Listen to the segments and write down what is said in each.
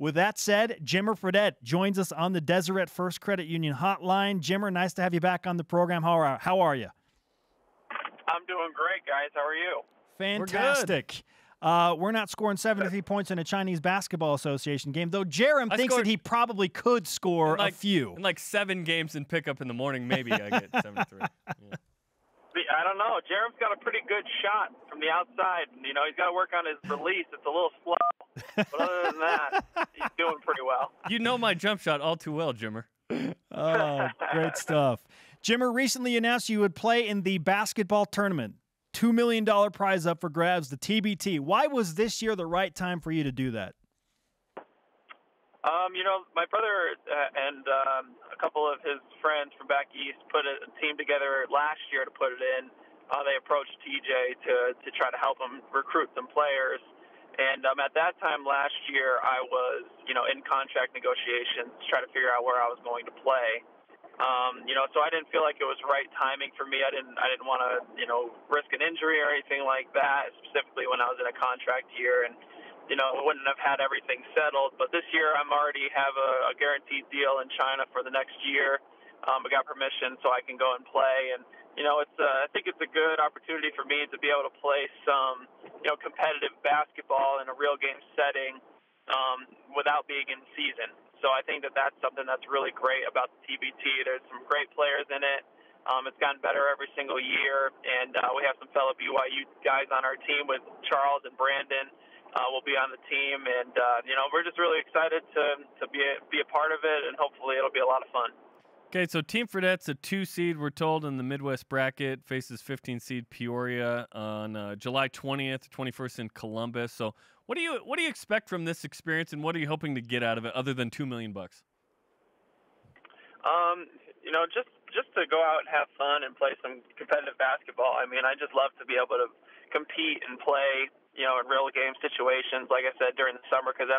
With that said, Jimmer Fredette joins us on the Deseret First Credit Union hotline. Jimmer, nice to have you back on the program. How are you? I'm doing great, guys. How are you? Fantastic. We're not scoring 73 points in a Chinese Basketball Association game, though Jerem thinks that he probably could score a few. In like 7 games in pickup in the morning, maybe I get 73. Yeah. I don't know. Jerem's got a pretty good shot from the outside. You know, he's got to work on his release. It's a little slow. But other than that, he's doing pretty well. You know my jump shot all too well, Jimmer. Oh, great stuff. Jimmer recently announced you would play in the basketball tournament. $2 million prize up for grabs, the TBT. Why was this year the right time for you to do that? You know, my brother and a couple of his friends from back east put a team together last year to put it in. They approached TJ to try to help him recruit some players. And at that time last year, I was, you know, in contract negotiations to try to figure out where I was going to play. You know, so I didn't feel like it was right timing for me. I didn't want to, you know, risk an injury or anything like that, specifically when I was in a contract year. And you know, I wouldn't have had everything settled. But this year, I'm already have a guaranteed deal in China for the next year. I got permission so I can go and play. And, you know, I think it's a good opportunity for me to be able to play some, you know, competitive basketball in a real game setting without being in season. So I think that's something that's really great about the TBT. There's some great players in it. It's gotten better every single year. And we have some fellow BYU guys on our team with Charles and Brandon. Will be on the team, and you know, we're just really excited to be a part of it, and hopefully it'll be a lot of fun. Okay, so Team Fredette's a 2 seed, we're told, in the Midwest bracket, faces 15 seed Peoria on July 20th, 21st in Columbus. So what do you expect from this experience, and what are you hoping to get out of it other than $2 million? You know, just to go out and have fun and play some competitive basketball. I mean, I just love to be able to compete and play, you know, in real game situations, like I said, during the summer, because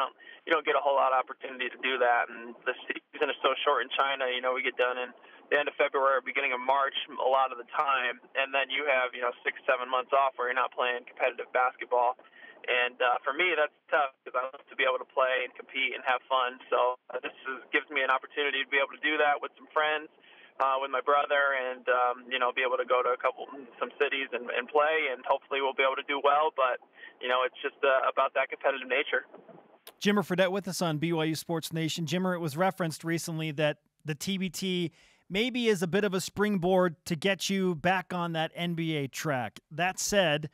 you don't get a whole lot of opportunity to do that. And the season is so short in China. You know, we get done in the end of February, beginning of March, a lot of the time, and then you have, you know, 6-7 months off where you're not playing competitive basketball. And for me, that's tough because I love to be able to play and compete and have fun. So gives me an opportunity to be able to do that with some friends, with my brother, and you know, be able to go to some cities and play, and hopefully we'll be able to do well. But you know, it's just about that competitive nature. Jimmer Fredette with us on BYU Sports Nation. Jimmer, it was referenced recently that the TBT maybe is a bit of a springboard to get you back on that NBA track. That said,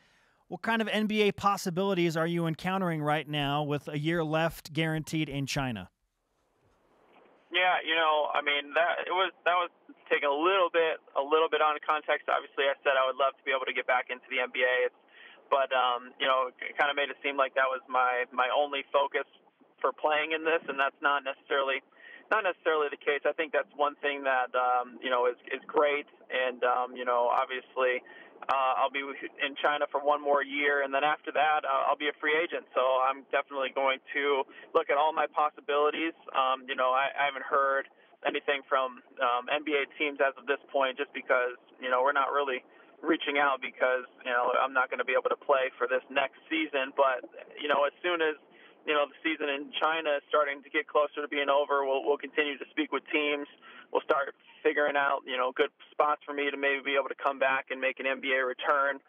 what kind of NBA possibilities are you encountering right now with a year left guaranteed in China? Yeah, you know, I mean, that was taking a little bit out of context. Obviously, I said I would love to be able to get back into the NBA, but you know, it kind of made it seem like that was my only focus for playing in this, and that's not necessarily the case. I think that's one thing that you know, is great, and you know, obviously, I'll be in China for one more year, and then after that, I'll be a free agent. So I'm definitely going to look at all my possibilities. You know, I haven't heard anything from NBA teams as of this point, just because, you know, we're not really reaching out because, you know, I'm not going to be able to play for this next season. But, you know, as soon as, you know, the season in China is starting to get closer to being over, we'll continue to speak with teams. We'll start figuring out, you know, good spots for me to maybe be able to come back and make an NBA return.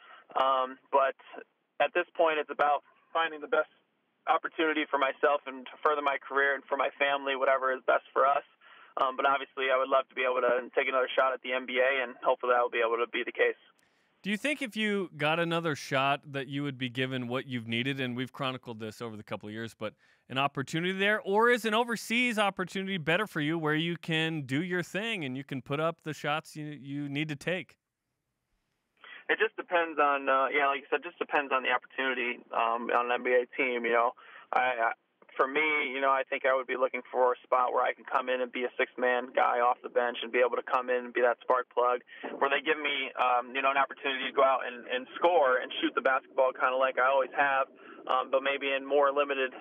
But at this point, it's about finding the best opportunity for myself and to further my career and for my family, whatever is best for us. But obviously, I would love to be able to take another shot at the NBA, and hopefully that will be able to be the case. Do you think if you got another shot that you would be given what you've needed? And we've chronicled this over the couple of years, but an opportunity there, or is an overseas opportunity better for you where you can do your thing and you can put up the shots you need to take? It just depends on, like you said, just depends on the opportunity on an NBA team. You know, for me, you know, I think I would be looking for a spot where I can come in and be a six-man guy off the bench and be able to come in and be that spark plug, where they give me, you know, an opportunity to go out and score and shoot the basketball kind of like I always have, but maybe in more limited,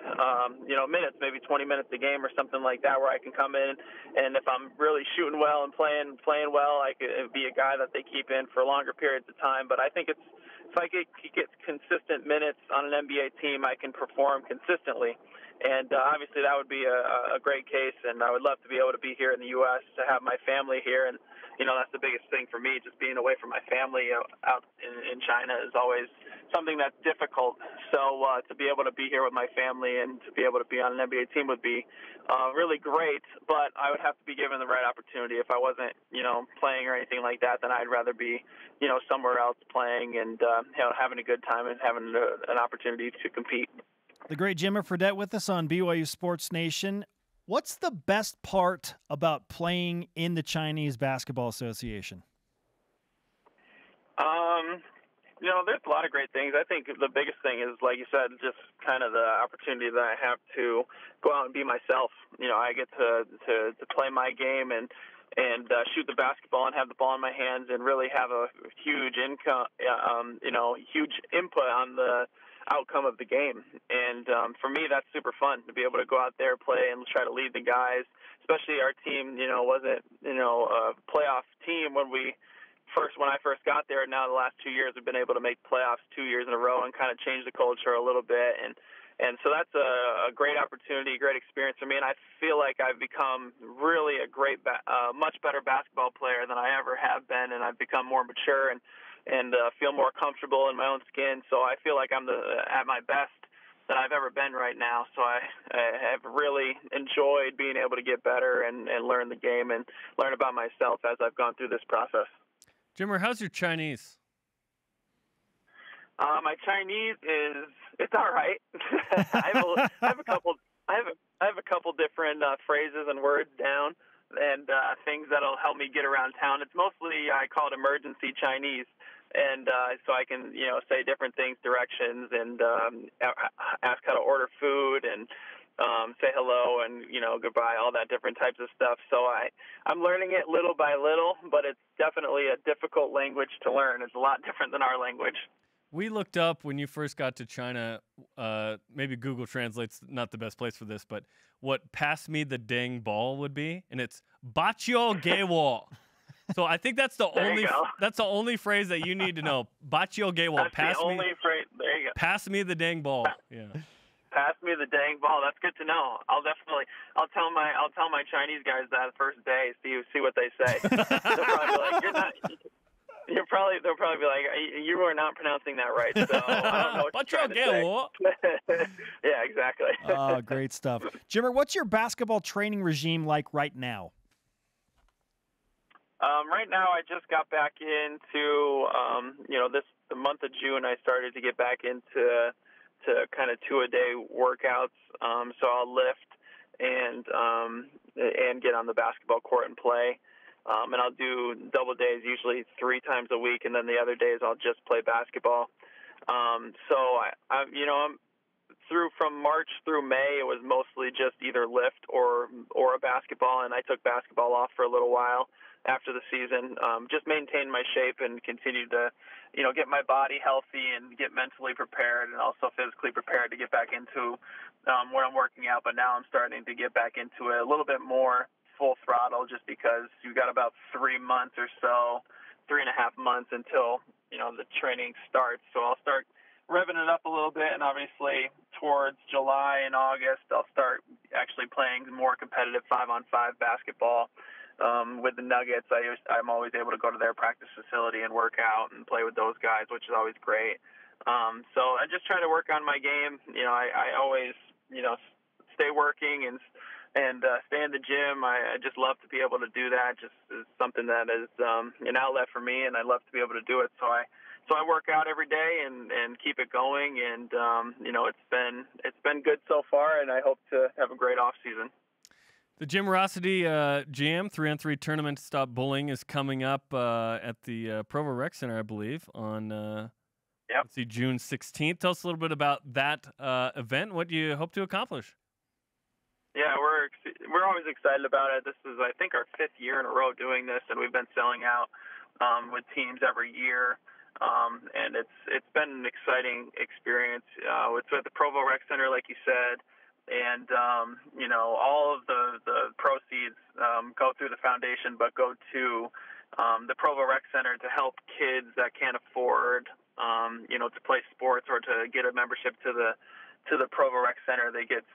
you know, minutes, maybe 20 minutes a game or something like that, where I can come in, and if I'm really shooting well and playing well, I could be a guy that they keep in for longer periods of time. But I think if I get consistent minutes on an NBA team, I can perform consistently. And obviously that would be a great case, and I would love to be able to be here in the U.S., to have my family here. And, that's the biggest thing for me, just being away from my family out in China is always something that's difficult. So to be able to be here with my family and to be able to be on an NBA team would be really great, but I would have to be given the right opportunity. If I wasn't, playing or anything like that, then I'd rather be, somewhere else playing and having a good time and having an opportunity to compete. The great Jimmer Fredette with us on BYU Sports Nation. What's the best part about playing in the Chinese Basketball Association? There's a lot of great things. I think the biggest thing is, like you said, just kind of the opportunity that I have to go out and be myself. I get to play my game and shoot the basketball and have the ball in my hands and really have a huge huge input on the outcome of the game. And for me, that's super fun to be able to go out there, play, and try to lead the guys. Especially our team, wasn't a playoff team when I first got there. Now the last 2 years we've been able to make playoffs 2 years in a row and kind of change the culture a little bit. And so that's a great opportunity, great experience for me. And I feel like I've become really a much better basketball player than I ever have been. And I've become more mature and feel more comfortable in my own skin. So I feel like I'm at my best that I've ever been right now. So I have really enjoyed being able to get better and learn the game and learn about myself as I've gone through this process. Jimmer, how's your Chinese? My Chinese it's all right. I have a couple different phrases and words down and things that'll help me get around town. It's mostly, I call it emergency Chinese. And so I can, say different things, directions, and ask how to order food and say hello and, goodbye, all that different types of stuff. So I'm learning it little by little, but it's definitely a difficult language to learn. It's a lot different than our language. We looked up when you first got to China, maybe Google Translate's not the best place for this, but what pass me the dang ball would be, and it's Bachio Gaewo. So I think that's the only phrase that you need to know. Bachio Gaewo. That's the only phrase. There you go. Pass me the dang ball. Yeah. Pass me the dang ball. That's good to know. I'll tell my Chinese guys that the first day. See what they say. They'll probably be like, they'll probably be like, you were not pronouncing that right. So I don't know what you're trying to say. Yeah, exactly. Oh, great stuff. Jimmer, what's your basketball training regime like right now? Right now, I just got back into, the month of June, I started to get back into kind of 2-a-day workouts. So I'll lift and get on the basketball court and play. And I'll do double days, usually 3 times a week, and then the other days I'll just play basketball. So I'm from March through May, it was mostly just either lift or a basketball, and I took basketball off for a little while after the season, just maintain my shape and continue to, get my body healthy and get mentally prepared and also physically prepared to get back into what I'm working out. But now I'm starting to get back into it a little bit more full throttle just because you've got about 3 months or so, 3.5 months until, the training starts. So I'll start revving it up a little bit, and obviously towards July and August, I'll start actually playing more competitive 5-on-5 basketball. With the Nuggets, I'm always able to go to their practice facility and work out and play with those guys, which is always great. So I just try to work on my game. I always, stay working and stay in the gym. I just love to be able to do that. Just is something that is an outlet for me, and I love to be able to do it. So I work out every day and keep it going, and it's been good so far, and I hope to have a great off season. The Jimmerosity Jam 3-on-3 tournament to stop bullying is coming up at the Provo Rec Center, I believe, on let's see, June 16th. Tell us a little bit about that event. What do you hope to accomplish? Yeah, we're always excited about it. This is, I think, our 5th year in a row doing this, and we've been selling out with teams every year. And it's been an exciting experience. It's at the Provo Rec Center, like you said. And, all of the proceeds go through the foundation, but go to the Provo Rec Center to help kids that can't afford, to play sports or to get a membership to the to the Provo Rec Center, they get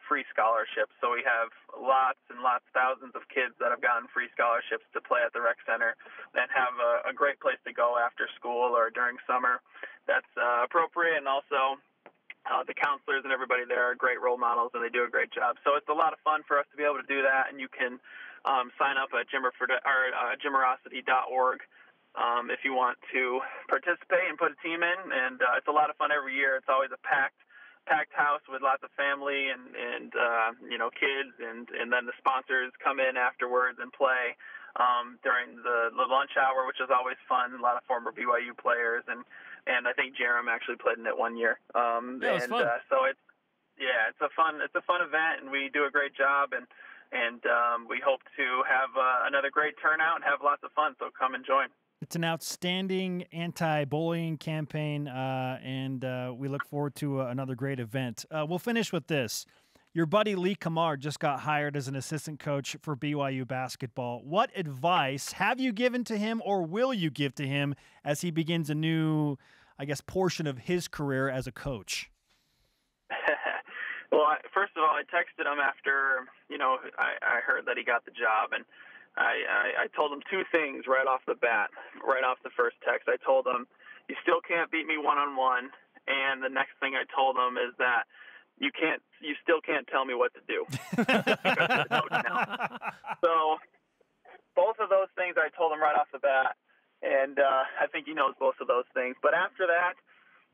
free scholarships. So we have lots and lots, thousands of kids that have gotten free scholarships to play at the Rec Center and have a great place to go after school or during summer. That's appropriate, and also the counselors and everybody there are great role models, and they do a great job. So it's a lot of fun for us to be able to do that, and you can sign up at Jimmerosity.org if you want to participate and put a team in. And it's a lot of fun every year. It's always a packed house with lots of family and kids, and then the sponsors come in afterwards and play during the lunch hour, which is always fun. A lot of former BYU players, and I think Jerem actually played in it one year. Yeah, it was fun. So it's a fun event, and we do a great job, and we hope to have another great turnout and have lots of fun. So come and join. It's an outstanding anti-bullying campaign, and we look forward to another great event. We'll finish with this. Your buddy Lee Kamar just got hired as an assistant coach for BYU basketball. What advice have you given to him, or will you give to him as he begins a new, portion of his career as a coach? Well, first of all, I texted him after, I heard that he got the job, and I told him two things right off the bat, right off the first text. I told him, you still can't beat me one-on-one, and the next thing I told him is that you still can't tell me what to do. So both of those things I told him right off the bat, and I think he knows both of those things. But after that,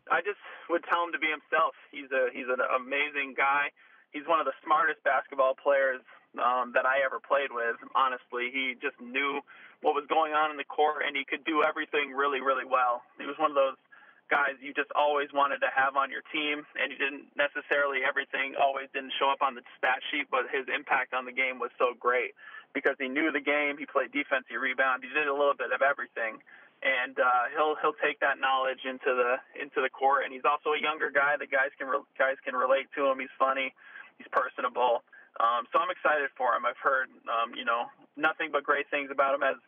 I just would tell him to be himself. He's an amazing guy. He's one of the smartest basketball players that I ever played with, honestly. He just knew what was going on in the court, and he could do everything really, really well. He was one of those guys you just always wanted to have on your team, and he didn't necessarily, everything always didn't show up on the stat sheet, but his impact on the game was so great because he knew the game. He played defense, he rebounded, he did a little bit of everything. And he'll take that knowledge into the court, and he's also a younger guy. The guys can relate to him. He's funny, he's personable. So I'm excited for him. I've heard nothing but great things about him as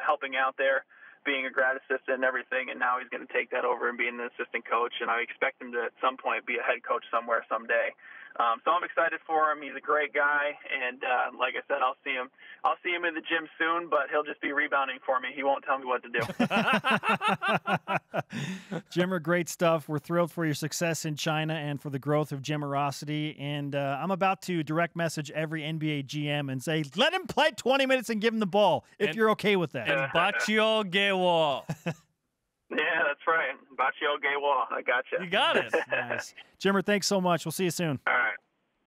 helping out there, being a grad assistant and everything, and now he's going to take that over and be an assistant coach, and I expect him to at some point be a head coach somewhere someday. So I'm excited for him. He's a great guy, and like I said, I'll see him in the gym soon, but he'll just be rebounding for me. He won't tell me what to do. Jimmer, great stuff. We're thrilled for your success in China and for the growth of Jimmerosity, and I'm about to direct message every NBA GM and say, let him play 20 minutes and give him the ball, if you're okay with that. And Bachio Gewo. Yeah, that's right. Bachio Gewo. I got you. You got it. Nice. Jimmer, thanks so much. We'll see you soon. All right.